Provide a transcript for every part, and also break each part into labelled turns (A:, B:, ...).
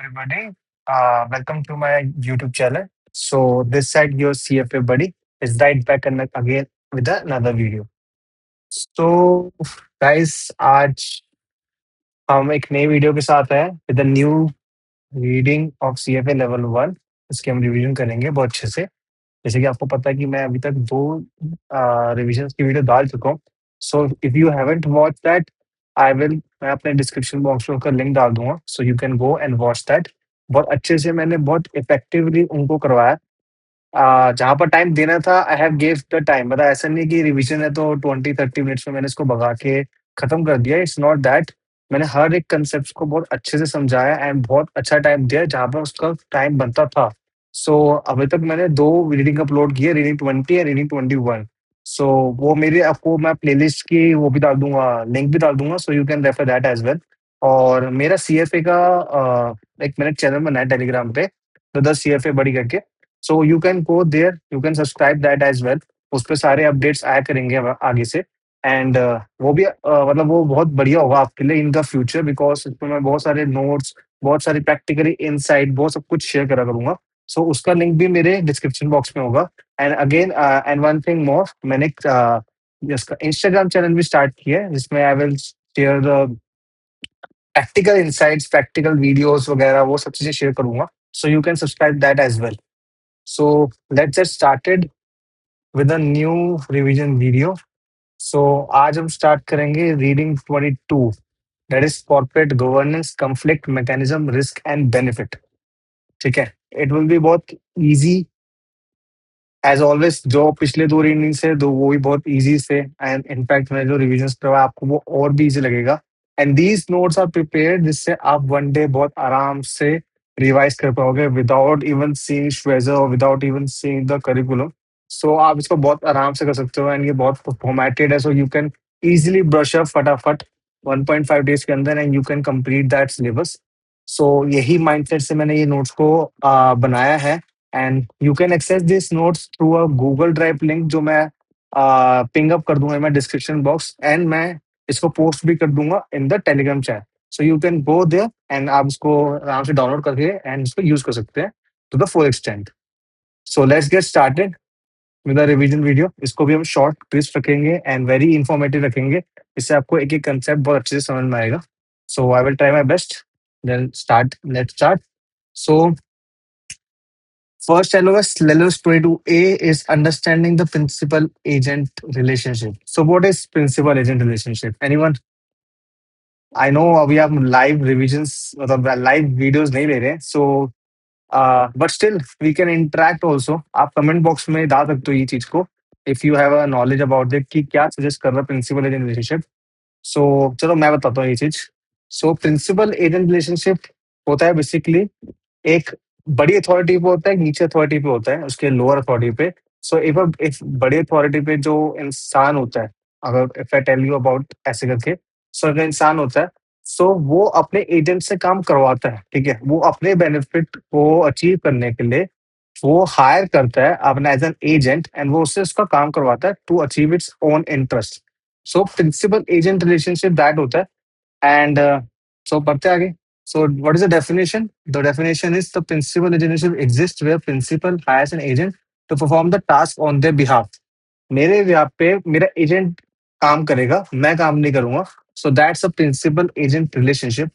A: everybody. Welcome to my YouTube channel. So this side your CFA buddy is right back again with another video. So guys, आज हम एक नई video के साथ हैं with a new reading of CFA level 1। इसकी हम revision करेंगे बहुत अच्छे से। जैसे कि आपको पता है कि मैं अभी तक 2 रिविजन्स की वीडियो डाल चुका हूँ। So if you haven't watch that मैं अपने डिस्क्रिप्शन बॉक्स में उसका लिंक डाल दूँगा, सो you can go and watch that. बहुत अच्छे से मैंने बहुत इफेक्टिवली उनको करवाया। जहाँ पर टाइम देना था I have give the time, मतलब ऐसा नहीं कि रिवीजन है तो 20-30 मिनट्स में मैंने इसको भगा के खत्म कर दिया, इट्स नॉट दैट। मैंने हर एक कंसेप्ट को बहुत अच्छे से समझाया एंड बहुत अच्छा टाइम दिया जहाँ पर उसका टाइम बनता था। सो अभी तक मैंने 2 रीडिंग अपलोड की है, रीडिंग 20 एंड रीडिंग 21। सो वो मेरे आपको मैं प्लेलिस्ट की वो भी डाल दूँगा, लिंक भी डाल दूँगा, सो you can refer that as well. और मेरा सीएफए का एक मैंने चैनल बनाया है टेलीग्राम पे, द सीएफए बडी करके। So you can go there, you can subscribe that as well. उसपे सारे अपडेट्स आया करेंगे अब आगे से। एंड वो भी मतलब वो बहुत बढ़िया होगा आपके लिए इन द फ्यूचर, बिकॉज़ इसमें मैं बहुत सारे नोट्स, बहुत सारी प्रैक्टिकली इनसाइट, बहुत सब कुछ शेयर करा करूँगा। सो उसका लिंक भी मेरे डिस्क्रिप्शन बॉक्स में होगा। And again and one thing more, मैंने इसका इंस्टाग्राम चैनल भी स्टार्ट किया है जिसमें I will share the practical insights, practical videos वगैरह वो सब चीज़ें शेयर करूँगा। सो you can subscribe that as well. So let's get started with a new revision video. So आज हम स्टार्ट करेंगे reading 22, that is corporate governance, conflict mechanism, risk and benefit. ठीक है, इट विल बी बहुत easy as always. जो पिछले 2 readings है दो वो भी बहुत इजी से, एंड इनफैक्ट मैंने जो रिविजन करवाया आपको वो और भी इजी लगेगा। And these notes are prepared जिससे आप वन डे बहुत आराम से रिवाइज कर पाओगे विदाउट इवन सीइंग श्वेजर or without even seeing the curriculum. So आप इसको बहुत आराम से कर सकते हो एंड ये बहुत फॉर्मेटेड है, so you can easily brush up फटाफट 1.5 डेज के अंदर and you can complete that syllabus. So यही माइंडसेट से मैंने ये नोट्स को बनाया है। And you can access this notes through a Google drive link जो मैं पिंग अप कर दूंगा मैं डिस्क्रिप्शन बॉक्स, एंड मैं इसको पोस्ट भी कर दूंगा in the Telegram chat. So you can go there and आप इसको आराम से डाउनलोड करके एंड इसको यूज कर सकते हैं to the full extent. So let's get started with the revision video. इसको भी हम शॉर्ट ट्विस्ट रखेंगे एंड वेरी इंफॉर्मेटिव रखेंगे, इससे आपको एक एक कंसेप्ट बहुत अच्छे से समझ में आएगा। So I will try my best, then start, let's start. So first syllabus 22A is understanding the principal agent relationship. So what is principal agent relationship? Anyone? I know अभी आप live revisions मतलब live videos नहीं ले रहे हैं, so but still we can interact also. आप comment box में डाल सकते हो ये चीज को if you have a knowledge about it कि क्या suggest कर रहा है principal agent relationship. सो चलो मैं बताता हूँ ये चीज। सो प्रिंसिपल एजेंट रिलेशनशिप होता है बेसिकली एक बड़ी अथॉरिटी पे होता है, एक नीचे अथॉरिटी पे होता है, उसके लोअर अथॉरिटी पे। सो इफ बड़ी अथॉरिटी पे जो इंसान होता है, अगर if I tell you about ऐसे करके, सो अगर इंसान होता है, सो वो अपने एजेंट से काम करवाता है। ठीक है, वो अपने बेनिफिट को अचीव करने के लिए वो हायर करता है अपना एज एन एजेंट एंड वो उससे उसका काम करवाता है to achieve its own interest. So principal agent relationship that होता है। एंड सो पढ़ते आगे। So what is the definition? The definition is the principal agent relationship exist where principal hires an agent to perform the task on their behalf. मेरे behalf पे मेरा agent काम करेगा, मैं काम नहीं करूंगा। So that's a principal agent relationship.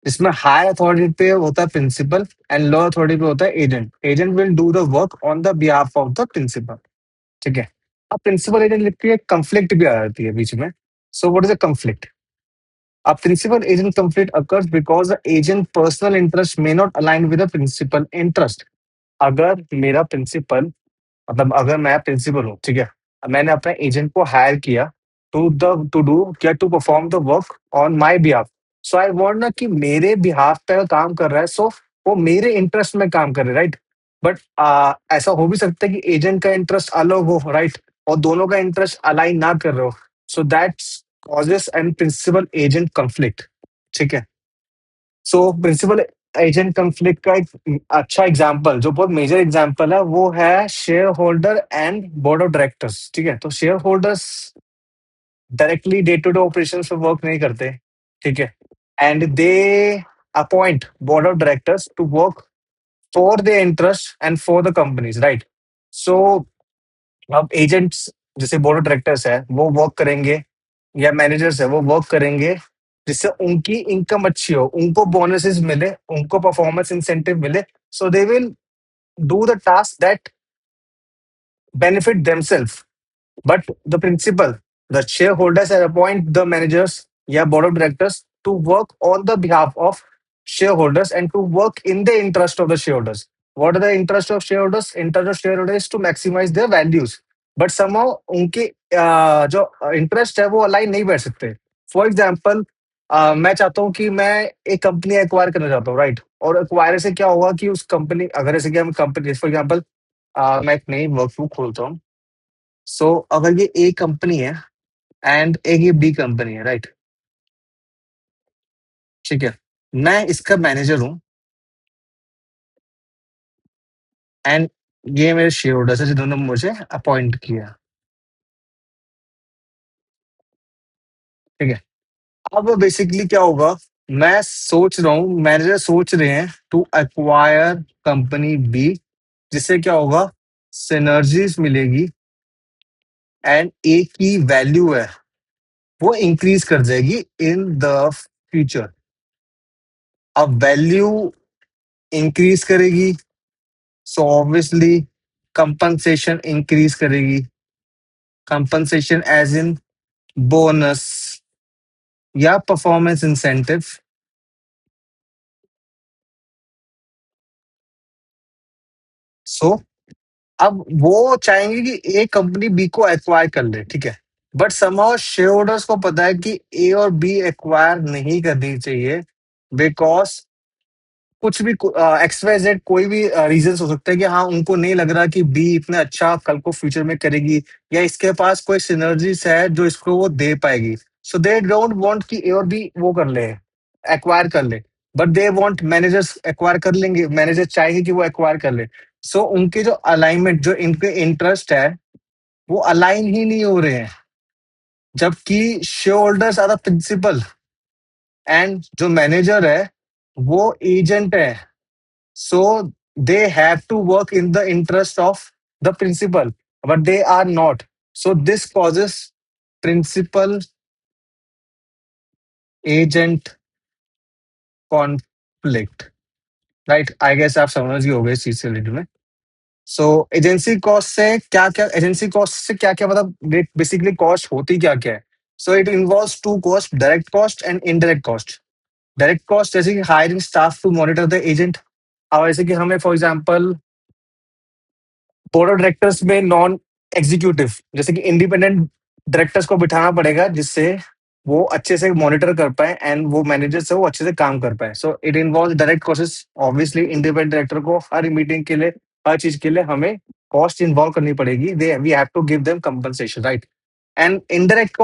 A: इसमें हायर अथॉरिटी पे होता है प्रिंसिपल एंड लो अथॉरिटी पे होता है agent. Agent will do the work on the behalf of the principal. ठीक है, अब प्रिंसिपल एजेंट लिखती है, कंफ्लिक्ट भी आ जाती है बीच में। सो what is a conflict? A principal agent conflict occurs because the agent personal interest may not align with the principal interest. अगर मेरा प्रिंसिपल मतलब अगर मैं प्रिंसिपल हूँ, ठीक है, मैंने अपने एजेंट को हायर किया टू डू क्या to perform the work on my behalf. So I want ना कि मेरे बिहाफ पे काम कर रहा है, सो वो मेरे इंटरेस्ट में काम करे, राइट। बट ऐसा हो भी सकता है कि एजेंट का इंटरेस्ट अलग हो, राइट, और दोनों का इंटरेस्ट अलाइन ना कर रहे हो। So that's causes and principal agent conflict. ठीक है, सो प्रिंसिपल एजेंट कंफ्लिक्ट का एक अच्छा एग्जांपल, जो बहुत मेजर एग्जांपल है, वो है share holder and board of directors. ठीक है, तो share holders directly day to day operation पे वर्क नहीं करते, ठीक है, and they appoint board of directors to work for their interest and for the companies, right? So अब agents जैसे बोर्ड ऑफ डायरेक्टर्स है वो वर्क करेंगे, या मैनेजर्स है वो वर्क करेंगे जिससे उनकी इनकम अच्छी हो, उनको बोनसेस मिले, उनको परफॉर्मेंस इंसेंटिव मिले, so they will do the task that benefit themselves. But the principal, the shareholders have appoint the managers, yeah, board of directors to work on the behalf of shareholders and to work in the interest of the shareholders. What are the interest of shareholders? Interest of shareholders is to maximize their values. But somehow उनके जो interest है वो align नहीं बैठ सकते. For example मैं चाहता हूँ कि मैं एक कंपनी एक्वायर करना चाहता हूँ, राइट? और एक्वायर से क्या होगा कि उस कंपनी, अगर जैसे कि हम कंपनी फॉर एग्जाम्पल मैं एक नई वर्कबुक खोलता हूँ. सो अगर ये ए कंपनी है एंड एक ये बी कंपनी है, राइट? ठीक है, मैं इसका मैनेजर हूँ एंड ये मेरे शेयर होल्डर्स है जिन्होंने मुझे अपॉइंट किया. ठीक है, अब बेसिकली क्या होगा, मैं सोच रहा हूँ, मैनेजर सोच रहे हैं टू एक्वायर कंपनी बी, जिससे क्या होगा, सिनर्जीज मिलेगी एंड ए की वैल्यू है वो इंक्रीज कर जाएगी इन द फ्यूचर. अब वैल्यू इंक्रीज करेगी, सो ऑब्वियसली कंपनसेशन इंक्रीज करेगी. कंपनसेशन एज इन बोनस या परफॉर्मेंस इंसेंटिव. सो अब वो चाहेंगे कि ए कंपनी बी को एक्वायर कर ले, ठीक है, बट समहाउ शेयर होल्डर्स को पता है कि ए और बी एक्वायर नहीं करनी चाहिए, बिकॉज कुछ भी एक्स वाई जेड कोई भी रीजन हो सकता है कि हाँ उनको नहीं लग रहा कि बी इतना अच्छा कल को फ्यूचर में करेगी, या इसके पास कोई सिनर्जीज है जो इसको वो दे पाएगी. सो दे डोंट वांट कि ए और बी वो कर ले, एक्वायर कर ले, but they want managers acquire कर लेंगे, मैनेजर चाहेंगे कि वो एक्वायर कर ले. सो उनके जो अलाइनमेंट, जो इनके इंटरेस्ट है वो अलाइन ही नहीं हो रहे हैं, जबकि share holders are the principal and जो मैनेजर है वो एजेंट है. So they have to work in the interest of the principal, but they are not. So this causes principal agent conflict. Right, I guess आप समझ गए होंगे इस चीज से रिलेटेड में. सो एजेंसी कॉस्ट से क्या क्या मतलब बेसिकली कॉस्ट होती क्या क्या है. So it involves two cost, direct cost and indirect cost. Direct cost जैसे कि hiring staff to monitor the agent. अब जैसे कि हमें for example board of directors में नॉन एग्जीक्यूटिव जैसे कि इंडिपेंडेंट डायरेक्टर्स को बिठाना पड़ेगा, जिससे वो अच्छे से मॉनिटर कर पाए एंड वो मैनेजर से वो अच्छे से काम कर पाए. So it involve direct cost. Obviously independent director को हर मीटिंग के लिए, हर चीज के लिए हमें कॉस्ट इन्वॉल्व करनी पड़ेगी. They we have to give them compensation, right? And indirect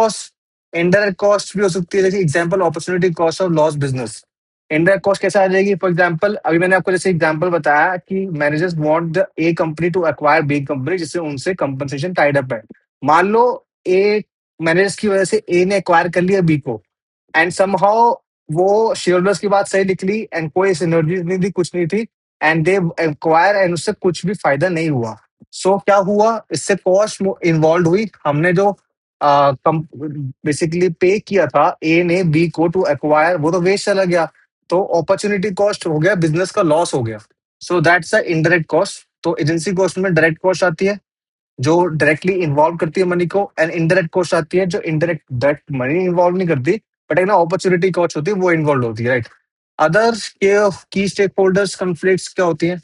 A: cost भी हो सकती है, जैसे example opportunity cost of loss business. Indirect cost कैसे आ जाएगी, फॉर एग्जांपल अभी मैंने आपको जैसे एग्जांपल बताया कि managers want the A company to acquire B company, जिससे उनसे कंपनसेशन टाइड अप है. मान लो ए मैनेजर्स की वजह से ए ने एक्वायर कर लिया बी को, एंड समहाउ वो शेयरहोल्डर्स की बात सही निकली एंड कोई सिनर्जी नहीं थी, कुछ नहीं थी, एंड दे एक्वायर एंड उससे कुछ भी फायदा नहीं हुआ. सो क्या हुआ, इससे कॉस्ट इन्वॉल्व हुई. हमने जो बेसिकली पे किया था ए ने बी को टू एक्वायर, वो तो वेस्ट चला गया. तो अपॉर्चुनिटी कॉस्ट हो गया, बिजनेस का लॉस हो गया. सो दैट्स अ इनडायरेक्ट कॉस्ट. तो एजेंसी कॉस्ट में डायरेक्ट कॉस्ट आती है जो डायरेक्टली इन्वॉल्व करती है मनी को, एंड इनडायरेक्ट कॉस्ट आती है जो इनडायरेक्ट डायरेक्ट मनी इन्वॉल्व नहीं करती, बट एक ना अपॉर्चुनिटी कॉस्ट होती है वो इन्वॉल्व होती है, राइट? अदर की स्टेक होल्डर्स कन्फ्लिक्ट्स क्या होती है,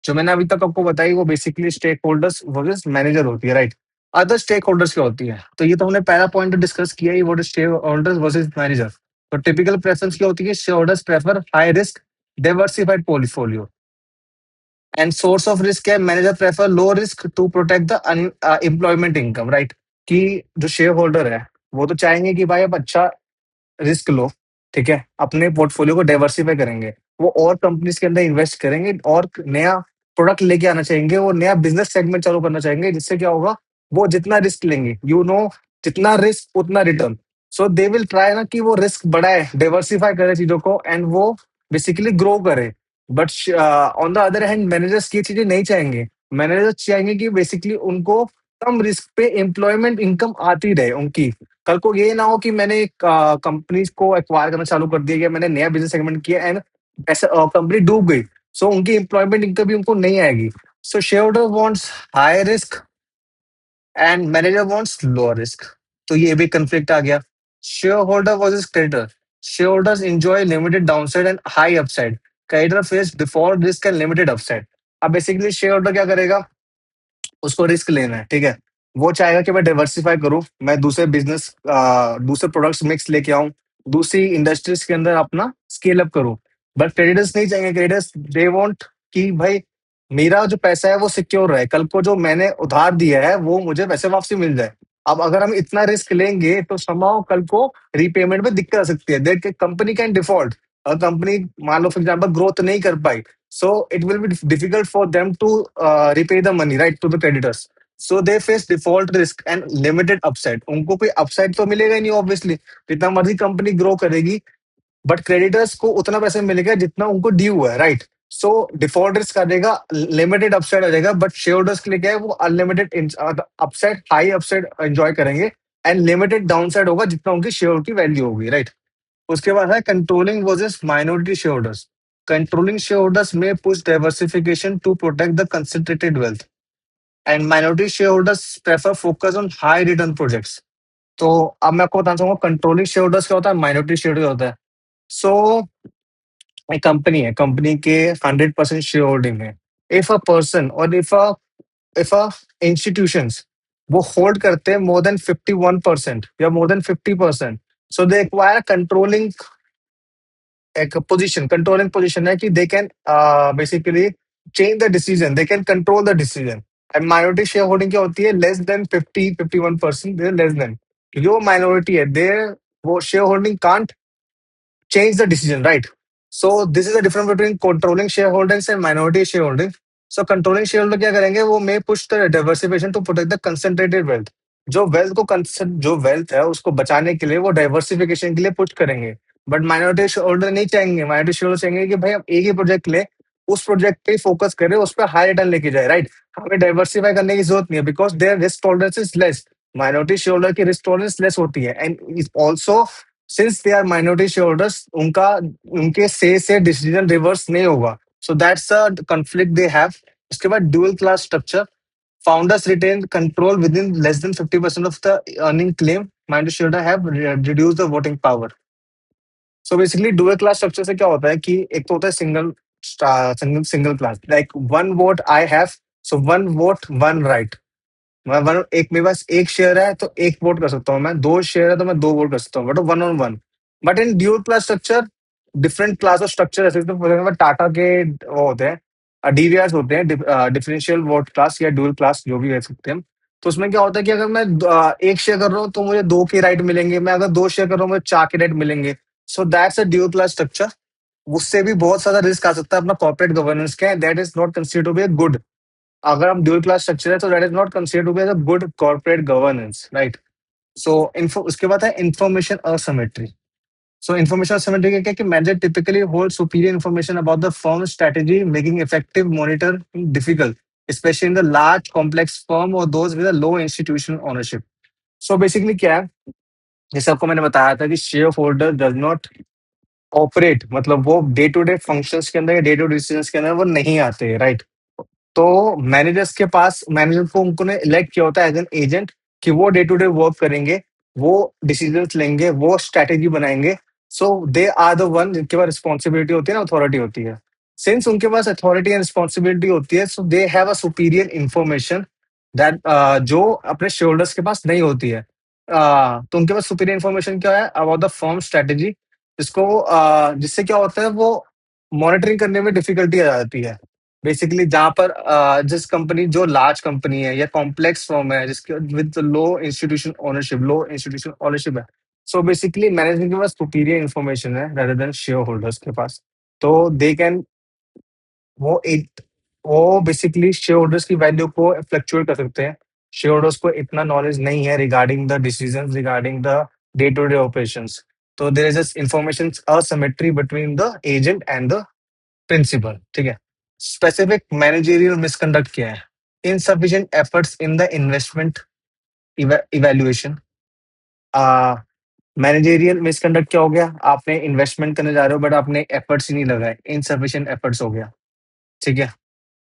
A: जो मैंने अभी तक आपको बताई, वो basically stake holders versus manager होती है, राइट? अदर स्टेक होल्डर्स क्या होती है, तो ये तो हमने पहला पॉइंट डिस्कस किया ही, what is stake holders versus manager. तो टिपिकल प्रेफरेंस क्या होती है, share holders prefer high risk diversified portfolio. And source of risk है, manager prefer low risk to protect the employment income, right? कि जो share holder है वो तो चाहेंगे कि भाई अब अच्छा रिस्क लो, ठीक है, अपने पोर्टफोलियो को डाइवर्सिफाई करेंगे, वो और कंपनीज के अंदर इन्वेस्ट करेंगे और नया प्रोडक्ट लेके आना चाहेंगे, वो नया बिजनेस सेगमेंट चालू करना चाहेंगे, जिससे क्या होगा, वो जितना रिस्क लेंगे, जितना रिस्क उतना return. So they will try ना कि वो रिस्क बढ़ाए, डाइवर्सिफाई करे चीजों को, एंड वो बेसिकली ग्रो करे। But on the other hand managers ये चीजें नहीं चाहेंगे। मैनेजर्स चाहेंगे कि बेसिकली उनको कम रिस्क पे एम्प्लॉयमेंट इनकम आती रहे उनकी। कल को ये ना हो कि मैंने कंपनीज को एक्वायर करना चालू कर दिया, या मैंने नया बिजनेस सेगमेंट किया एंड ऐसा कंपनी डूब गई, सो उनकी एम्प्लॉयमेंट इनकम भी उनको नहीं आएगी। सो share holder wants high risk and manager wants lower risk. तो ये भी कंफ्लिक्ट आ गया। Share holder versus creditor. Share holders enjoy limited downside and high upside. Creditor face default risk and limited upside. अब basically share holder क्या करेगा, उसको risk लेना है, ठीक है। वो चाहेगा कि मैं डाइवर्सिफाई करूं, मैं दूसरे बिजनेस, दूसरे प्रोडक्ट्स मिक्स लेके आऊं, दूसरी इंडस्ट्रीज के अंदर अपना स्केल अप करूं। बट क्रेडिटर्स नहीं चाहेंगे। क्रेडिटर्स दे वांट कि भाई मेरा जो पैसा है वो सिक्योर रहे, कल को जो मैंने उधार दिया है वो मुझे पैसे वापसी मिल जाए। अब अगर हम इतना रिस्क लेंगे तो समाव कल को रीपेमेंट में दिक्कत आ सकती है, दैट कंपनी कैन डिफॉल्ट। अगर कंपनी मान लो फॉर एग्जाम्पल ग्रोथ नहीं कर पाई, so it will be difficult for them to repay the money right to the creditors. So they face default risk and limited upside. उनको कोई upside तो मिलेगा ही नहीं obviously, जितना मर्जी कंपनी ग्रो करेगी, बट क्रेडिटर्स को उतना पैसा मिलेगा जितना उनको ड्यू हुआ है, राइट। सो डिफॉल्ट रिस्क आ जाएगा, लिमिटेड अपसाइड आ जाएगा, बट शेयर होल्डर्स के लिए क्या है, वो unlimited upside, high upside enjoy करेंगे एंड लिमिटेड डाउनसाइड होगा जितना उनकी शेयर की वैल्यू होगी, राइट। उसके बाद है controlling versus minority share holders. Controlling share holders में push diversification to protect the concentrated wealth and minority share holders prefer focus on high return projects. तो अब मैं आपको बताना चाहूंगा कंट्रोलिंग शेयर होल्डर्स क्या होता है, माइनॉरिटी शेयर होल्डर होता है। सो एक कंपनी है, कंपनी के 100% शेयर होल्डिंग है। इफ अ पर्सन और इफ अ इंस्टीट्यूशंस वो होल्ड करते हैं मोर देन 51% या मोर देन 50%, सो दे एक्वायर कंट्रोलिंग, एक पोजीशन, कंट्रोलिंग पोजीशन है कि they can basically change the decision, they can control the decision. And minority share holding क्या होती है, लेस देन 50-51%, लेस देन, क्योंकि वो माइनॉरिटी है, दे वो share holding can't change the decision, right? So this is the difference between controlling shareholdings and minority shareholding. So controlling shareholder क्या करेंगे, वो may push the diversification to protect the concentrated wealth. जो wealth को जो wealth है उसको बचाने के लिए वो diversification के लिए push करेंगे। बट माइनॉरिटी शेयरहोल्डर नहीं चाहेंगे, माइनॉरिटी शेयरहोल्डर चाहेंगे कि भाई हम एक ही प्रोजेक्ट ले, उस प्रोजेक्ट पे फोकस करें, उस पर हाई रिटर्न लेके जाए, राइट। हमें डाइवर्सिफाई करने की जरूरत नहीं है because their risk tolerance is less. Minority shareholder की रिस्क टॉलरेंस लेस होती है and is also since they are minority shareholders, उनका उनके से डिसीजन रिवर्स नहीं होगा। So that's a conflict they have. उसके बाद dual class structure. Founders retain control within less than 50% of the earning claim. Minority shareholder have reduced the voting power. So basically dual class structure से क्या होता है कि एक तो होता है single single single class, like one vote I have, so one vote one right. मैं वन, एक मेरे पास एक शेयर है तो एक वोट कर सकता हूँ मैं, दो शेयर है तो मैं दो वोट कर सकता हूँ, but one on one. But in dual class structure, different class of structure ऐसे, तो फॉर एग्जाम्पल टाटा के वो होते हैं डीवीआर होते हैं, डिफरेंशियल वोट क्लास या ड्यूल क्लास जो भी कह सकते हैं हम। तो उसमें क्या होता है कि अगर मैं एक शेयर कर रहा हूँ तो मुझे दो के राइट मिलेंगे, मैं अगर दो शेयर कर रहा हूँ मुझे चार के राइट मिलेंगे। So that's a dual class structure. उससे भी बहुत ज्यादा रिस्क आ सकता है अपना कॉर्पोरेट गवर्नेंस का, that is not consider to be good. अगर हम ड्यूल क्लास स्ट्रक्चर है तो that is not consider to be a good corporate governance, right. So info उसके बाद है information asymmetry. So information asymmetry क्या है कि manager typically hold superior information about the firm strategy, making effective monitor difficult, especially in the large complex firm और those with low institutional ownership. So basically क्या है, जैसे आपको मैंने बताया था कि share holder does not operate, मतलब वो डे टू डे फंक्शंस के अंदर या डे टू डे डिसीजंस के अंदर वो नहीं आते, राइट। तो मैनेजर्स के पास, मैनेजर को उनको ने इलेक्ट किया होता है एज एन एजेंट कि वो डे टू डे वर्क करेंगे, वो डिसीजंस लेंगे, वो स्ट्रैटेजी बनाएंगे। सो दे आर द वन जिनके पास रिस्पॉन्सिबिलिटी होती है ना, अथॉरिटी होती है। सिंस उनके पास अथॉरिटी एंड रिस्पॉन्सिबिलिटी होती है, so they have a superior information that जो अपने शेयरहोल्डर्स के पास नहीं होती है। तो उनके पास सुपीरियर इंफॉर्मेशन क्या है अबाउट द फर्म स्ट्रैटेजी, जिसको जिससे क्या होता है, वो मॉनिटरिंग करने में डिफिकल्टी आ जाती है। बेसिकली जहाँ पर जिस कंपनी, जो लार्ज कंपनी है या कॉम्प्लेक्स फर्म है जिसके विद लो इंस्टीट्यूशन ओनरशिप है, सो बेसिकली मैनेजमेंट के पास सुपीरियर इन्फॉर्मेशन है रेदर देन शेयर होल्डर्स के पास। तो दे कैन, वो एक वो बेसिकली शेयर होल्डर्स की वैल्यू को फ्लक्चुएट कर सकते हैं। शेयर होल्डर्स को इतना नॉलेज नहीं है regarding the decisions, regarding the day to day operations. तो there is a information asymmetry between the agent and the principal, ठीक है। स्पेसिफिक मैनेजरियल मिसकंडक्ट क्या है? Insufficient efforts in the investment evaluation. Managerial misconduct क्या हो गया? आपने investment करने जा रहे हो बट आपने एफर्ट्स ही नहीं लगाए, इनसफिशिएंट एफर्ट्स हो गया, ठीक है।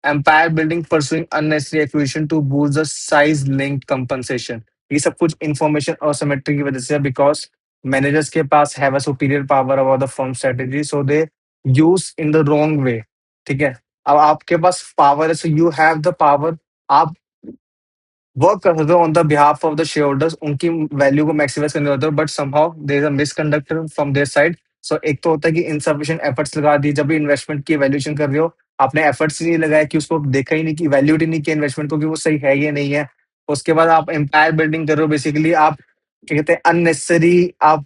A: Empire building pursuing unnecessary acquisition to boost the size linked compensation. ये सब कुछ इंफॉर्मेशन असिमेट्री की वजह से, बिकॉज मैनेजर्स के पास have a superior power over the firm strategy, so they use in the wrong way, ठीक है। अब आपके पास पावर है, so you have the power, आप वर्क कर सकते हो on the behalf of the share holders, उनकी वैल्यू को मैक्सिमाइज करने होते हो, but somehow there is a misconduct from their side. So एक तो होता है कि इनसफिशिएंट एफर्ट्स लगा दी, जब भी इन्वेस्टमेंट की वैल्यूएशन कर रहे हो, आपने एफर्ट्स ही नहीं लगाया, कि उसको देखा ही नहीं, कि वैल्यूड ही नहीं किया इन्वेस्टमेंट को, कि वो सही है या नहीं है। उसके बाद आप एम्पायर बिल्डिंग कर रहे हो, बेसिकली आप क्या कहते हैं, अननेसेसरी आप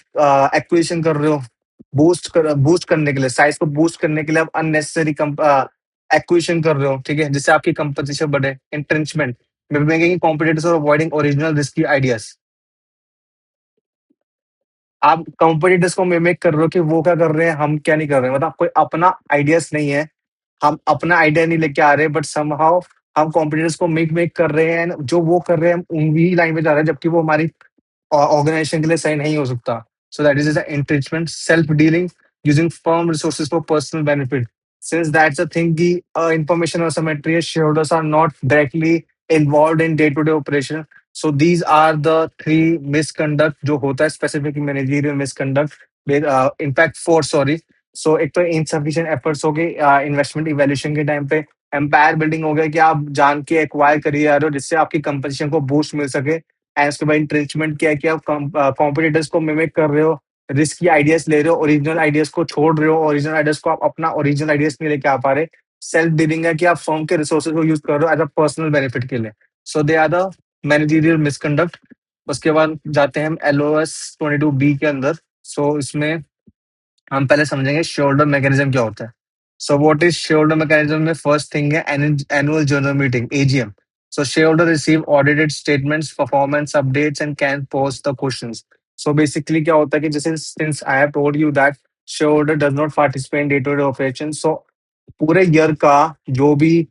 A: एक्विजिशन कर रहे हो, बूस्ट करने के लिए, साइज को बूस्ट करने के लिए आप अननेसेसरी एक्विजिशन कर रहे हो, ठीक है, जिससे आपकी कंपटीशन बढ़े, इंट्रेंचमेंट, making competitors or avoiding original risky ideas। आप कंपटीटर्स को मिमिक कर रहे हो कि वो क्या कर रहे हैं, हम क्या नहीं कर रहे हैं, मतलब कोई अपना आइडियाज नहीं है, हम अपना आइडिया नहीं लेके आ रहे, बट समहाउ हम कॉम्पिटिटर्स को मेक मेक कर रहे हैं, जो वो कर रहे हैं हम उनकी लाइन पे जा रहे हैं, जबकि वो हमारी ऑर्गेनाइजेशन के लिए सही नहीं हो सकता। So that is entrenchment, self dealing, using firm resources for personal benefit. Since that's a thing की information asymmetry, shareholders are not directly involved in day to day operation। So these are the three misconduct जो होता है, specific managerial misconduct, in fact four, sorry. So एक तो insufficient efforts हो गए investment evaluation के time पे। एम्पायर बिल्डिंग हो गया कि आप जान के एक्वायर करिए जा रहे हो, जिससे आपकी कंपटीशन को बूस्ट मिल सके। एंड उसके बाद इंट्रेंचमेंट क्या है कि आप कॉम्पिटिटर्स को मिमिक कर रहे हो, रिस्की आइडियाज ले रहे हो, ओरिजिनल आइडियाज को छोड़ रहे हो, ओरिजिनल आइडियाज को आप अपना ओरिजिनल आइडियाज नहीं लेके आ पा रहे। सेल्फ डीलिंग है कि आप फर्म के रिसोर्सेज को यूज कर रहे हो एज अ पर्सनल बेनिफिट के लिए। So they are the managerial misconduct. उसके बाद जाते हैं हम LOS 22B के अंदर। सो इसमें हम पहले समझेंगे शेयर होल्डर मैकेनिज्म क्या होता है। So what is share holder mechanism में फर्स्ट थिंग है annual general meeting, AGM। So share holder receive audited statements, performance updates and can post the questions. So basically क्या होता है कि जैसे since I have told you that share holder does not participate in day to day operation, so पूरे year का जो भी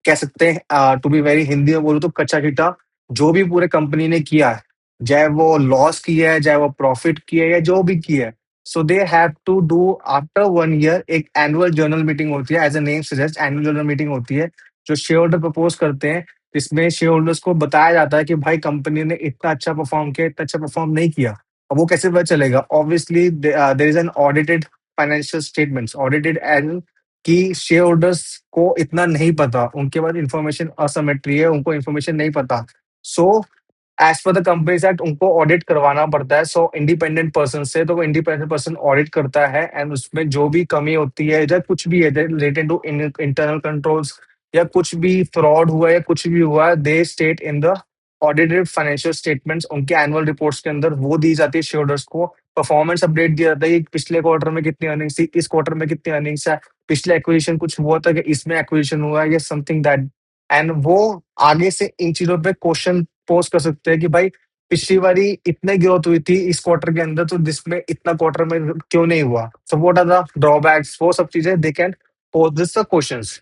A: कह सकते हैं, टू बी वेरी हिंदी में बोलूं तो कच्चा चिट्ठा, जो भी पूरे कंपनी ने किया है, चाहे वो लॉस किया है, चाहे वो प्रॉफिट किया है, या जो भी किया है, so they have to do after 1 year एक एनुअल जर्नल मीटिंग होती है, as a name suggest annual journal meeting होती है, जो शेयर होल्डर प्रपोज करते हैं। इसमें शेयर होल्डर्स को बताया जाता है कि भाई कंपनी ने इतना अच्छा परफॉर्म किया, इतना अच्छा परफॉर्म नहीं किया। अब वो कैसे पता चलेगा? Obviously there is an audited financial statements, audited as कि शेयर होल्डर्स को इतना नहीं पता, उनके पास इंफॉर्मेशन असमेट्री है, उनको इंफॉर्मेशन नहीं पता। So as per the companies act उनको ऑडिट करवाना पड़ता है, सो इंडिपेंडेंट पर्सन से, तो वो इंडिपेंडेंट पर्सन ऑडिट करता है, एंड उसमें जो भी कमी होती है या कुछ भी है रिलेटेड टू इंटरनल कंट्रोल्स, या कुछ भी फ्रॉड हुआ है या कुछ भी हुआ है, they state in the audited financial statements, उनके एनुअल रिपोर्ट्स के अंदर वो दी जाती है शेयर होल्डर्स को। परफॉर्मेंस अपडेट दिया जाता है कि पिछले क्वार्टर में कितनी अर्निंग्स थी, इस क्वार्टर में कितनी अर्निंग्स है, पिछले एक्विजिशन कुछ हुआ था कि इसमें एक्विजिशन हुआ है या समथिंग दैट। एंड वो आगे से इन चीजों पे क्वेश्चन पोज कर सकते हैं कि भाई पिछली बारी इतने ग्रोथ हुई थी इस क्वार्टर के अंदर, तो जिसमें इतना क्वार्टर में क्यों नहीं हुआ, so what are the drawbacks, वो सब चीजें they can pose this the questions.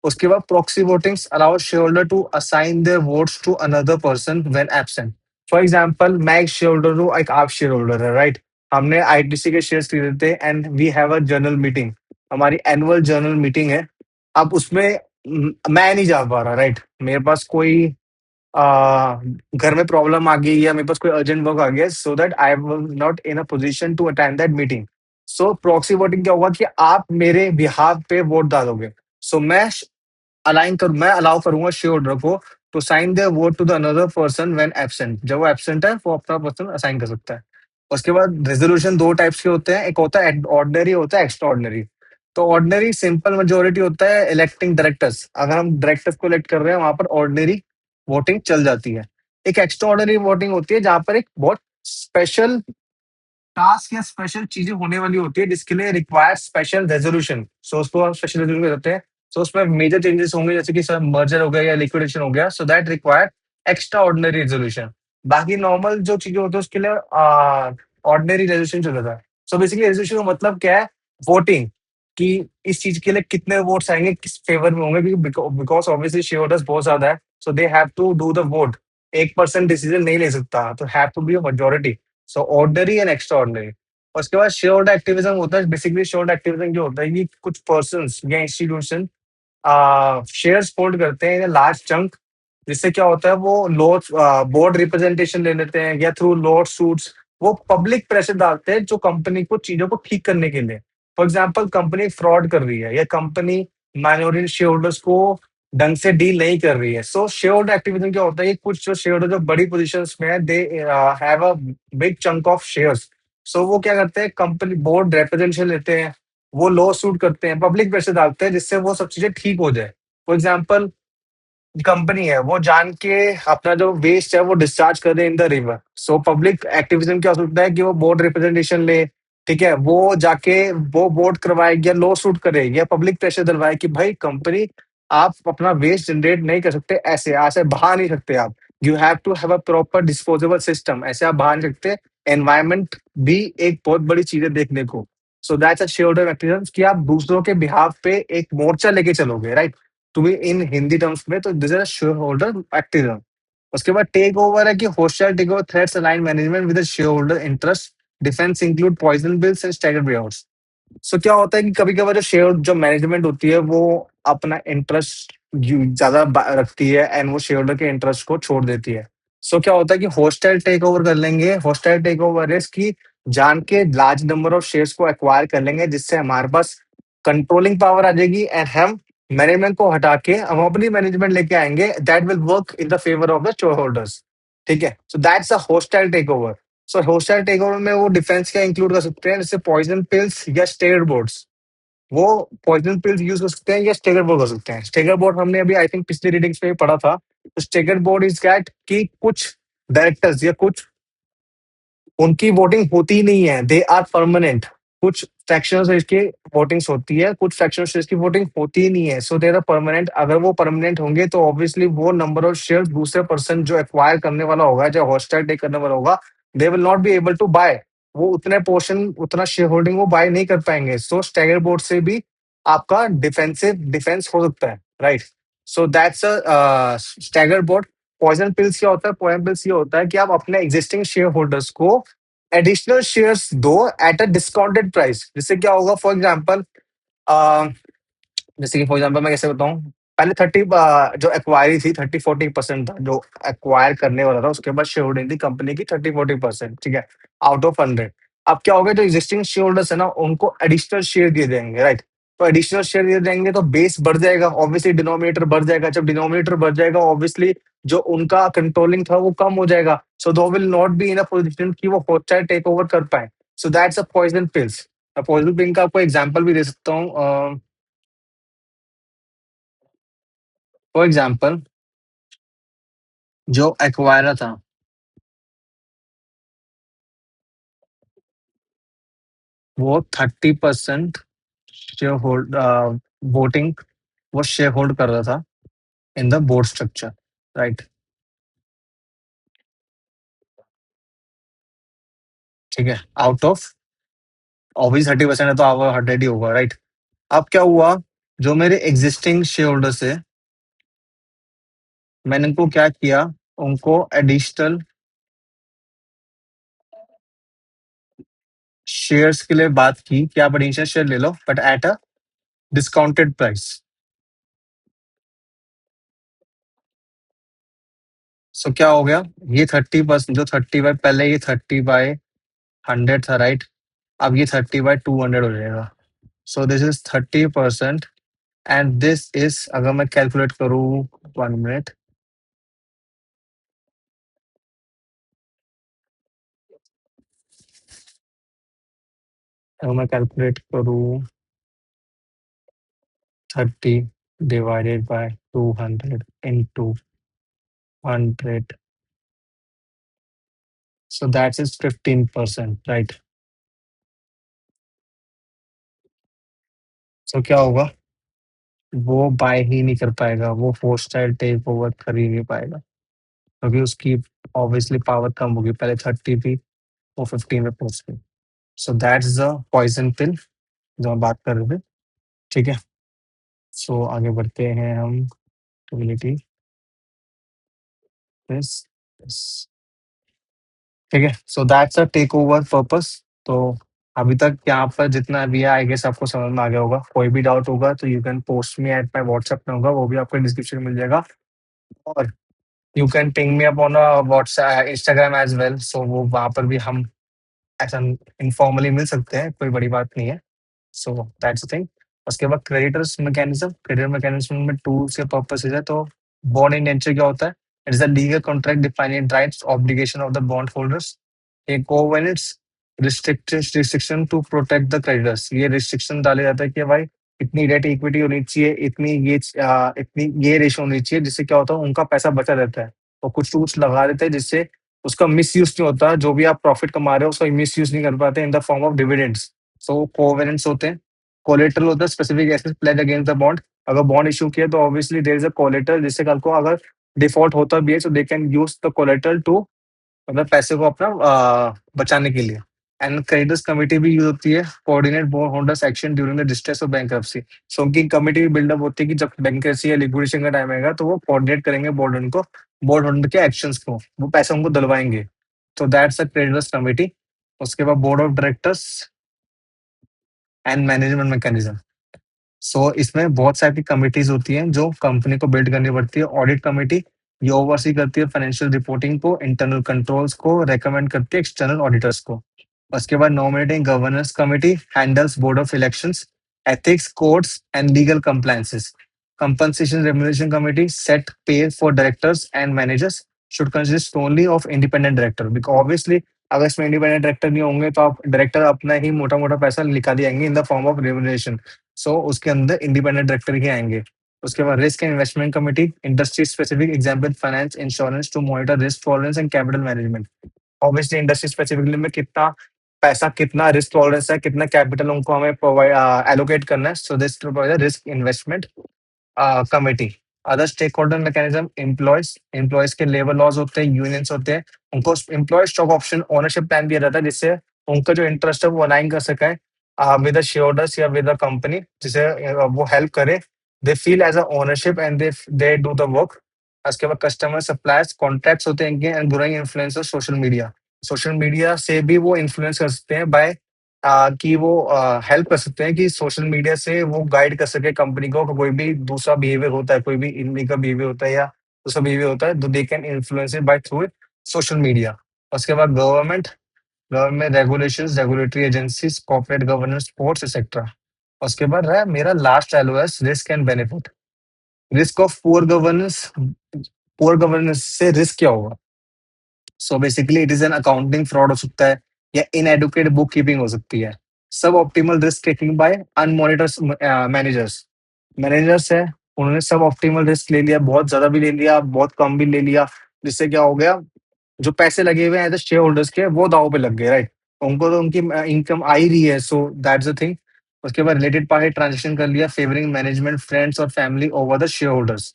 A: उसके बाद proxy votings allow share holder to assign their votes to another person when absent. For example मैं एक शेयर होल्डर हूँ, एक आप शेयर होल्डर है, राइट? हमने ITC के शेयर्स खरीदे थे and we have a general meeting, हमारी एनुअल जनरल मीटिंग है। अब उसमें मैं नहीं जा पा रहा, राइट? मेरे पास कोई घर में प्रॉब्लम आ गई, या मेरे पास कोई अर्जेंट वर्क आ गया, so that I was not in a position to attend that meeting. So proxy voting क्या होगा कि आप मेरे बिहाफ पे वोट डालोगे। सो मैं अलाउ करूंगा शेयर होल्डर को to sign their vote to the another person when absent. जब वो एब्सेंट है वो अपना पर्सन असाइन कर सकता है। उसके बाद रेजोल्यूशन दो टाइप्स के होते हैं, एक होता है ऑर्डिनरी, होता है एक्स्ट्रा ऑर्डिनरी। तो ऑर्डिनरी सिंपल मेजोरिटी होता है इलेक्टिंग डायरेक्टर्स, अगर हम डायरेक्टर्स को इलेक्ट कर रहे हैं वहां पर ऑर्डिनरी वोटिंग चल जाती है। एक एक्स्ट्रा ऑर्डिनरी वोटिंग होती है जहां पर एक बहुत स्पेशल टास्क या स्पेशल चीजें होने वाली होती है, जिसके लिए रिक्वायर स्पेशल रेजोल्यूशन, सो उसको हम स्पेशल रेजोल्यूशन कहते हैं। सो उसमें मेजर चेंजेस होंगे, जैसे कि सर मर्जर हो गया या लिक्विडेशन हो गया, so that require extra ordinary resolution. बाकी नॉर्मल जो चीजें होती है उसके लिए ऑर्डिनरी रेजोल्यूशन चल जाता है। सो बेसिकली रेजोल्यूशन का मतलब क्या है? वोटिंग, कि इस चीज के लिए कितने वोट्स आएंगे, किस फेवर में होंगे, क्योंकि बिकॉज ऑब्वियसली शेयर होल्डर्स बहुत ज्यादा है, so they have to do the vote. एक पर्सन डिसीजन नहीं ले सकता, तो have to be a majority. So ordinary and extra ordinary. उसके बाद शेयर होल्डर एक्टिविज्म होता है। बेसिकली शेयर होल्डर एक्टिविज्म जो होता है कि कुछ पर्सन या इंस्टीट्यूशन शेयर्स होल्ड करते हैं इन लार्ज चंक, जिससे क्या होता है वो लॉ बोर्ड रिप्रेजेंटेशन ले लेते हैं, या थ्रू लॉ सूट्स वो पब्लिक प्रेशर डालते हैं जो कंपनी को चीजों को ठीक करने के लिए। फॉर एग्जाम्पल कंपनी फ्रॉड कर रही है, या कंपनी माइनॉरिटी शेयर होल्डर्स को ढंग से डील नहीं कर रही है। सो शेयर होल्डर एक्टिविज्म क्या होता है कि कुछ जो शेयर होल्डर जो बड़ी पोजीशंस में है, they have a big chunk of shares. So वो क्या करते हैं, कंपनी बोर्ड रिप्रेजेंटेशन लेते हैं, वो लॉ सूट करते हैं, पब्लिक प्रेशर डालते हैं, जिससे वो सब चीजें ठीक हो जाए। फॉर एग्जाम्पल कंपनी है वो जान के अपना जो वेस्ट है वो डिस्चार्ज कर दे in the river, so public activism क्या हो सकता है कि वो बोर्ड रिप्रेजेंटेशन ले, ठीक है, वो जाके वो बोर्ड करवाए या लॉ सूट करे या पब्लिक प्रेशर दिलवाए कि भाई कंपनी, आप अपना वेस्ट जनरेट नहीं कर सकते, ऐसे ऐसे बहा नहीं सकते आप। You have to have a proper disposable system, ऐसे आप बहा नहीं सकते। एनवायरमेंट भी एक बहुत बड़ी चीज है देखने को। सो that's a share holder activism, कि आप दूसरों के बिहाफ पे एक मोर्चा लेके चलोगे, right? To be in Hindi terms में, तो this is a share holder activism. उसके बाद टेक ओवर है कि hostile take over threats align management with share holder interest. Defense include poison bills and staggered payouts. So क्या होता है कि कभी कभार जो शेयर जो मैनेजमेंट होती है वो अपना इंटरेस्ट ज्यादा रखती है, एंड वो शेयर होल्डर के इंटरेस्ट को छोड़ देती है। सो क्या होता है कि होस्टाइल टेक ओवर कर लेंगे। होस्टाइल टेक ओवर इज की जान के लार्ज नंबर ऑफ शेयर्स को एक्वायर कर लेंगे, जिससे हमारे पास कंट्रोलिंग पावर आ जाएगी, एंड हम मैनेजमेंट को हटा के हम अपनी मैनेजमेंट लेके आएंगे that will work in the favour of the share holders. ठीक है, so that's a hostile take over. So hostile take over में वो डिफेंस क्या इंक्लूड कर सकते हैं, जैसे पॉइजन पिल्स या स्टेगर बोर्ड्स। वो पॉइजन पिल्स यूज कर सकते हैं या स्टेगर बोर्ड कर सकते हैं। स्टेगर बोर्ड हमने अभी आई थिंक पिछली रीडिंग्स में भी पढ़ा था। तो स्टेगर बोर्ड इज दैट कि कुछ डायरेक्टर्स या कुछ उनकी वोटिंग होती ही नहीं है, दे आर परमानेंट। कुछ फ्रैक्शनल शेयर्स की वोटिंग्स होती है, कुछ फ्रैक्शनल शेयर्स की वोटिंग होती ही नहीं है, सो दे आर परमानेंट। अगर वो परमानेंट होंगे तो ऑब्वियसली वो नंबर ऑफ शेयर दूसरे पर्सन जो एक्वायर करने वाला होगा, जो हॉस्टाइल टेक करने वाला होगा, they will not be able to buy. वो उतने पोर्शन उतना शेयर होल्डिंग वो बाय नहीं कर पाएंगे। सो स्टैगर बोर्ड से भी आपका डिफेंसिव डिफेंस हो सकता है, right? So that's a stagger board. Poison pills क्या होता है? पॉइजन पिल्स ये होता है कि आप अपने एग्जिस्टिंग शेयर होल्डर्स को एडिशनल शेयर्स दो एट अ डिस्काउंटेड प्राइस। जिससे क्या होगा, फॉर एग्जांपल जैसे कि फॉर एग्जांपल मैं कैसे बताऊं, पहले 30 जो एक्वायरी थी 30-40% था जो एक्वायर करने वाला था, उसके बाद शेयर होल्डिंग थी कंपनी की 30-40%, ठीक है, आउट ऑफ 100। अब क्या होगा, जो एग्जिस्टिंग शेयर होल्डर्स है ना, उनको एडिशनल शेयर दिए जाएंगे, राइट? तो एडिशनल शेयर दिए जाएंगे तो बेस बढ़ जाएगा, ऑब्वियसली डिनोमिनेटर बढ़ जाएगा। जब डिनोमिनेटर बढ़ जाएगा, ऑब्वियसली जो उनका कंट्रोलिंग था वो कम हो जाएगा, so though will not be in a position कि वो होस्टाइल टेक ओवर कर पाए। So that's a poison pills. Poison pill का आपको एग्जांपल भी दे सकता हूँ। फॉर एग्जाम्पल जो एक्वायरा था, वो 30% शेयर होल्ड वोटिंग वो शेयर होल्ड कर रहा था in the board structure, right? ठीक है, आउट ऑफ ऑब्वियस 30% है तो आप 100 ही होगा, राइट? अब क्या हुआ, जो मेरे एग्जिस्टिंग शेयर होल्डर्स है, मैंने उनको क्या किया, उनको एडिशनल शेयर्स के लिए बात की कि आप एडिशनल शेयर ले लो but at a discounted price. So क्या हो गया, ये 30%, जो 30 बाय पहले ये 30/100 था, राइट? अब ये 30/200 हो जाएगा। सो this is 30%, and this is, अगर मैं कैलकुलेट करूँ, 1 मिनट, अगर मैं कैलकुलेट करूँ 30 divided by 200 into 100, so that is 15%, right? So क्या होगा, वो बाय ही नहीं कर पाएगा, वो फोर स्टाइल टेक ओवर कर ही नहीं पाएगा, क्योंकि उसकी ऑब्वियसली पावर कम होगी, पहले 30 थी, वो 15 में पहुंच गई। सो दैट्स द पॉइजन पिल जो हम बात कर रहे थे। ठीक है, सो आगे बढ़ते हैं हम। Stability, this, ठीक है, so that's a take over purpose. तो अभी तक यहाँ पर जितना भी है आई गेस आपको समझ में आ गया होगा। कोई भी डाउट होगा तो you can post me at my WhatsApp में होगा, वो भी आपको डिस्क्रिप्शन में मिल जाएगा। और you can ping me up on WhatsApp Instagram as well, so वो वहाँ पर भी हम ऐसा इनफॉर्मली मिल सकते हैं, कोई बड़ी बात नहीं है। So that's the thing. उसके बाद क्रेडिटर मैकेनिज्म में टूल्स के पर्पसेस है। तो बॉन्ड इंडेंचर क्या होता है? It is a legal contract defining rights obligation of the bond holders, a covenants restriction to protect the creditors. ये रिस्ट्रिक्शन डाले जाता है कि भाई इतनी डेट इक्विटी होनी चाहिए, इतनी ये रेशो होनी चाहिए, जिससे क्या होता है उनका पैसा बचा रहता है। और कुछ टूल्स लगा देते हैं जिससे उसका मिस यूज नहीं होता, जो भी आप प्रॉफिट कमा रहे हो उसका मिस यूज नहीं कर पाते in the form of dividends. So covenants होते हैं। कोलेटरल होता है specific asset pledged against the bond. अगर बॉन्ड इशू किया तो obviously there is a collateral, जिससे कल को अगर डिफॉल्ट होता भी है तो they can use the collateral to, मतलब पैसे को अपना बचाने के लिए। एंड क्रेडिटर्स कमिटी भी यूज होती है, coordinate bond holders action during the distress of bankruptcy. सो उनकी कमिटी भी बिल्डअप होती है कि जब बैंक्रप्सी या लिक्विडेशन का टाइम आएगा तो वो कोऑर्डिनेट करेंगे बोर्ड होल्डर के एक्शंस को, वो पैसे उनको दिलवाएंगे। तो दैट्स अ क्रेडिटर्स कमिटी। उसके बाद board of directors and management mechanism. So इसमें बहुत सारी कमिटीज होती हैं जो कंपनी को बिल्ड करनी पड़ती है। ऑडिट कमेटी ये ओवरसी करती है फाइनेंशियल रिपोर्टिंग को, इंटरनल कंट्रोल्स को, रेकमेंड करती है एक्सटर्नल ऑडिटर्स को। उसके बाद nominating governance committee handles board of elections, ethics codes and legal compliances. Compensation remuneration committee set pay for directors and managers, should consist only of independent director, because obviously अगर इसमें independent director नहीं होंगे तो आप director अपना ही मोटा मोटा पैसा निकाल आएंगे in the form of remuneration. So उसके अंदर इंडिपेंडेंट डायरेक्टर ही आएंगे। उसके बाद risk and investment committee, industry specific example finance insurance to monitor risk tolerance and capital management. Obviously industry specifically में कितना पैसा, कितना रिस्क टॉलरेंस है, कितना कैपिटल उनको हमें प्रोवाइड एलोकेट करना है। So this provide risk investment committee. Other stake holder mechanism, employees के लेबर लॉज होते हैं, यूनियंस होते हैं, उनको employ stock option ownership plan दिया जाता है, जिससे उनका जो इंटरेस्ट है वो अलाइन कर सके विद शेयर होल्डर्स या विद कंपनी, जिसे वो हेल्प करे। They feel as a ownership and they do the work. उसके बाद कस्टमर सप्लायर्स कॉन्ट्रैक्ट्स होते हैं इनके, and growing influencer social media से भी वो इन्फ्लुएंस कर सकते हैं बाय कि वो हेल्प कर सकते हैं कि सोशल मीडिया से वो गाइड कर सके कंपनी को कि कोई भी दूसरा बिहेवियर होता है, कोई भी इनका बिहेवियर होता है या दूसरा बिहेवियर होता है, तो they can influence it by through social media. उसके बाद government regulations, regulatory agencies, corporate governance, sports etcetera. उसके बाद है मेरा last LOS, risk and benefit. Risk of poor governance से रिस्क क्या होगा? So basically it is an accounting fraud हो सकता है, या इनएडुकेट बुक कीपिंग हो सकती है। सब optimal risk taking by unmonitored managers. Managers है, उन्होंने सब ऑप्टिमल रिस्क ले लिया, बहुत ज्यादा भी ले लिया, बहुत कम भी ले लिया, जिससे क्या हो गया, जो पैसे लगे हुए हैं एज शेयर होल्डर्स के वो दाव पे लग गए, राइट? उनको तो उनकी इनकम आ ही रही है, सो दैट्स द थिंग। उसके बाद रिलेटेड पार्टी ट्रांजेक्शन कर लिया, फेवरिंग मैनेजमेंट, फ्रेंड्स और family over the share holders.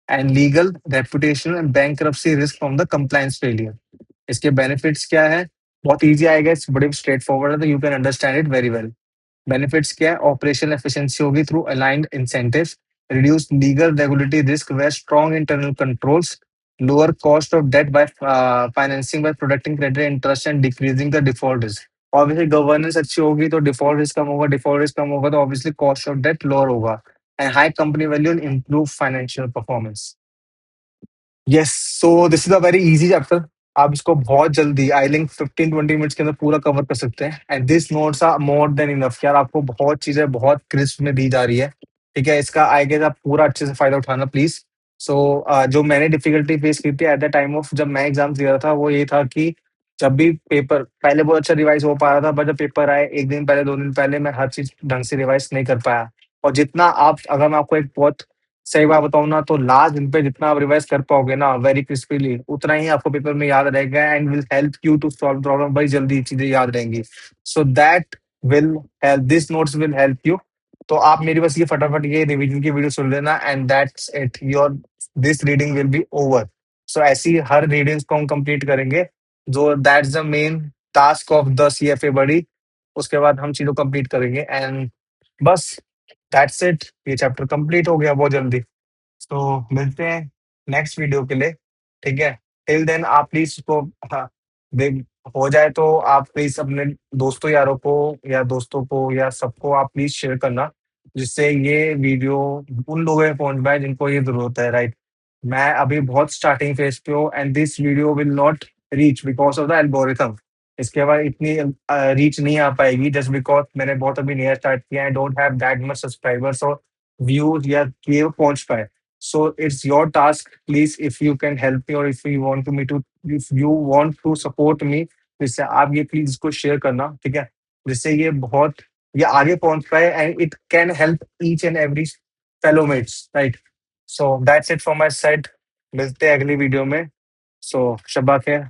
A: And legal, reputation and bank risk from the compliance failure. इसके बेनिफिट्स क्या है? बहुत ईजी आएगा, इट्स बड़े स्ट्रेट फॉरवर्ड है, तो you can understand it very well. Benefits क्या है? ऑपरेशनल एफिशिएंसी होगी through aligned incentives, reduce legal regulatory risk way strong internal controls, lower cost of debt by financing by protecting credit interest and decreasing the default risk. Obviously governance अच्छी होगी तो default risk कम होगा, default risk कम होगा तो obviously cost of debt lower होगा, and high company value and improve financial performance. Yes, so this is a very easy chapter. आप इसको बहुत जल्दी, आई थिंक 15-20 मिनट्स के अंदर पूरा कवर कर सकते हैं, and this notes are more than enough. यार आपको बहुत चीजें बहुत क्रिस्प में दी जा रही है, ठीक है? इसका आई गेस आप पूरा अच्छे से फायदा उठाना प्लीज। सो जो मैंने डिफिकल्टी फेस की थी एट द टाइम ऑफ जब मैं एग्जाम दे रहा था, वो ये था कि जब भी पेपर पहले बहुत अच्छा रिवाइज हो पा रहा था, बट जब पेपर आए एक दिन पहले 2 दिन पहले मैं हर चीज ढंग से रिवाइज नहीं कर पाया। और जितना आप, अगर मैं आपको एक बहुत सही बात बताऊँ ना, तो लास्ट दिन पे जितना आप रिवाइज कर पाओगे ना वेरी क्रिस्पीली, उतना ही आपको पेपर में याद रहेगा and will help you to solve problem. भाई जल्दी चीजें याद रहेंगी, so that will help, this notes will help you. तो आप मेरी बस ये फटाफट ये रिवीजन की वीडियो सुन लेना, and that's it, your this reading will be over. So ऐसी हर रीडिंग्स को हम कंप्लीट करेंगे, जो that's the main task of the CFA बड़ी। उसके बाद हम चीज़ों कंप्लीट करेंगे एंड बस दैट्स इट। ये चैप्टर कंप्लीट हो गया बहुत जल्दी। तो मिलते हैं नेक्स्ट वीडियो के लिए, ठीक है? टिल देन आप प्लीज़ उसको, हाँ, देख हो जाए तो आप प्लीज़ अपने दोस्तों यारों को या दोस्तों को या सबको आप प्लीज़ शेयर करना, जिससे ये वीडियो उन लोगों में पहुँच पाए जिनको ये ज़रूरत है, राइट? मैं अभी बहुत स्टार्टिंग फेज़ पे हूँ and this video will not reach because of the algorithm. इसके बाद इतनी रीच नहीं आ पाएगी जस्ट बिकॉज़ मैंने बहुत अभी नया स्टार्ट किया है, I don't have that much subscribers और व्यूज़ या कि ये पहुँच पाए। So it's your task, please, if you can help me or if you want to me to, if you want to support me, जिससे आप ये प्लीज इसको शेयर करना, ठीक है? जिससे ये आगे पहुंच पाए and it can help each and every fellow mates, right? So that's it from my side. मिलते हैं अगली वीडियो में। सो शब्बा खैर।